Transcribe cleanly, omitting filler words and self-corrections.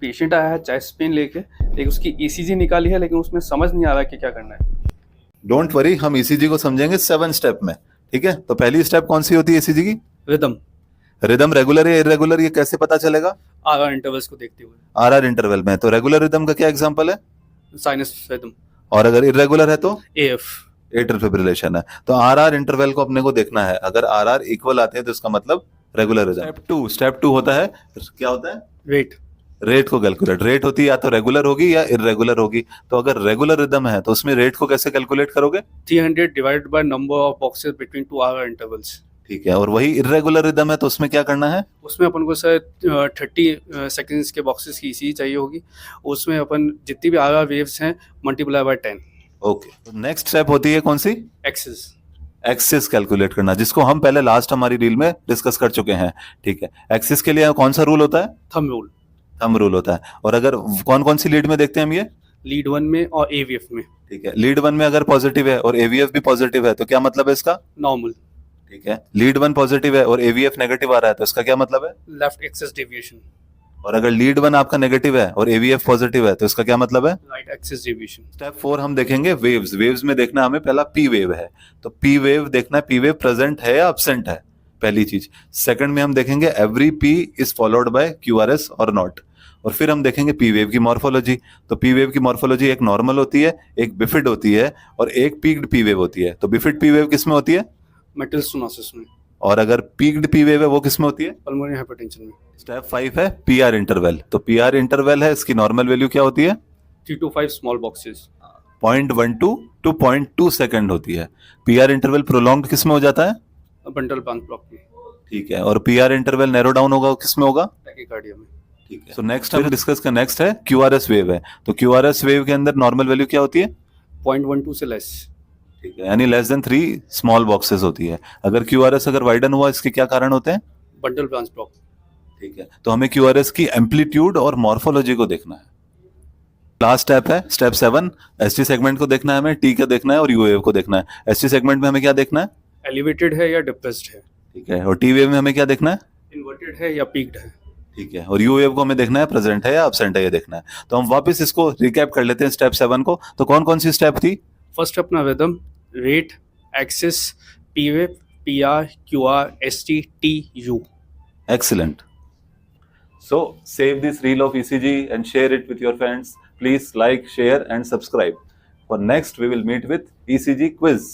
Patient आया है chest pain लेके, लेकिन उसकी ईसीजी निकाली है, लेकिन उसमें समझ नहीं आ रहा कि क्या करना है। डोंट वरी, हम ईसीजी को समझेंगे 7 स्टेप में। ठीक है, तो पहली स्टेप कौन सी होती है ईसीजी की? रिदम। रिदम रेगुलर या इरेगुलर, ये कैसे पता चलेगा? आर इंटरवल्स को देखते हुए। आरआर इंटरवल में। तो रेगुलर रिदम का क्या एग्जांपल है? Sinus rhythm. और अगर इरेगुलर है तो? एएफ। एट्रियल फिब्रिलेशन है। तो आरआर इंटरवल को अपने को देखना है, अगर आरआर इक्वल आते हैं तो इसका मतलब रेगुलर रिदम। स्टेप टू होता है, क्या होता है? वेट। रेट को कैलकुलेट। रेट होती है या तो रेगुलर होगी या इरेगुलर होगी। तो अगर रेगुलर रिदम है तो उसमें रेट को कैसे कैलकुलेट करोगे? 300 divided by number of boxes between two R intervals. ठीक है, और वही इरेगुलर रिदम है तो उसमें क्या करना है? उसमें अपन को सर 30 सेकेंड्स के बॉक्सेस की ईसीजी चाहिए होगी। उसमें अपन जितनी भी आर वेव्स हैं मल्टीप्लाई बाय 10। ओके, तो नेक्स्ट स्टेप होती है कौन सी? एक्सिस। एक्सिस कैलकुलेट करना, जिसको हम पहले लास्ट हमारी रील में डिस्कस कर चुके हैं। ठीक है, एक्सिस के लिए कौन सा रूल होता है? Thumb rule. थंब रूल होता है। और अगर कौन कौन सी लीड में देखते हैं हम ये? लीड 1 में और एवीएफ में। ठीक है, लीड 1 में अगर पॉजिटिव है और एवीएफ भी पॉजिटिव है तो क्या मतलब है इसका? नॉर्मल। ठीक है, लीड 1 पॉजिटिव है और एवीएफ नेगेटिव आ रहा है तो इसका क्या मतलब है? Left axis deviation. और अगर लीड 1 आपका नेगेटिव है और एवीएफ पॉजिटिव है तो इसका क्या मतलब है? Right axis deviation. स्टेप 4 हम देखेंगे वेव्स। वेव्स में देखना हमें पहला पी वेव है, तो पी वेव देखना है, पी वेव प्रेजेंट है या अब्सेंट है, पहली चीज। सेकंड में हम देखेंगे every P is followed by QRS और नॉट। और फिर हम देखेंगे पी वेव की मॉर्फोलॉजी। तो पी वेव की मॉर्फोलॉजी एक नॉर्मल होती है, एक बिफिड होती है और एक पीक्ड पी वेव होती है। तो बिफिड पी वेव किसमें होती है? मेटल स्टेनोसिस में। और अगर पीक्ड पी वेव है वो किसमें होती है? पल्मोनरी हाइपरटेंशन में। स्टेप 5 है पीआर इंटरवल। तो पीआर इंटरवल है, इसकी नॉर्मल वैल्यू क्या होती है? 3 to 5 small boxes. 0.12 to 0.2 second होती है। पीआर इंटरवल प्रोलॉन्ग्ड किसमें हो जाता है? बंटल पांच ब्लॉक में। ठीक है, और पीआर इंटरवल नैरो डाउन होगा किसमें होगा? टैकीकार्डिया में। ठीक है, सो नेक्स्ट हम डिस्कस का नेक्स्ट है क्यूआरएस वेव है। तो क्यूआरएस वेव के अंदर नॉर्मल वैल्यू क्या होती है? 0.12 से लेस। ठीक है, यानी लेस देन 3 स्मॉल बॉक्सेस होती है। अगर क्यूआरएस अगर वाइडन हुआ इसके क्या कारण होते हैं? बंटल ब्रांच ब्लॉक। ठीक है, तो हमें क्यूआरएस की एम्पलीट्यूड और मॉर्फोलॉजी को देखना है। लास्ट स्टेप है स्टेप 7। एसटी सेगमेंट को देखना है हमें, टी को देखना है और यू वेव को देखना है। एसटी सेगमेंट में हमें क्या देखना है? एलिवेटेड है या डिप्रेस्ड है। ठीक है, और टी वेव में हमें क्या देखना है? इन्वर्टेड है या पीक्ड है। ठीक है, और यू वेव को हमें देखना है प्रेजेंट है या एब्सेंट है, ये देखना है। तो हम वापस इसको रिकैप कर लेते हैं स्टेप 7 को। तो कौन कौन सी स्टेप थी? फर्स्ट अपना rhythm, rate, axis, P wave, P R, Q R, S T, T, you. Excellent. So save this reel of ECG and share it with your friends. Please like, share and subscribe. For next we will meet with ECG quiz.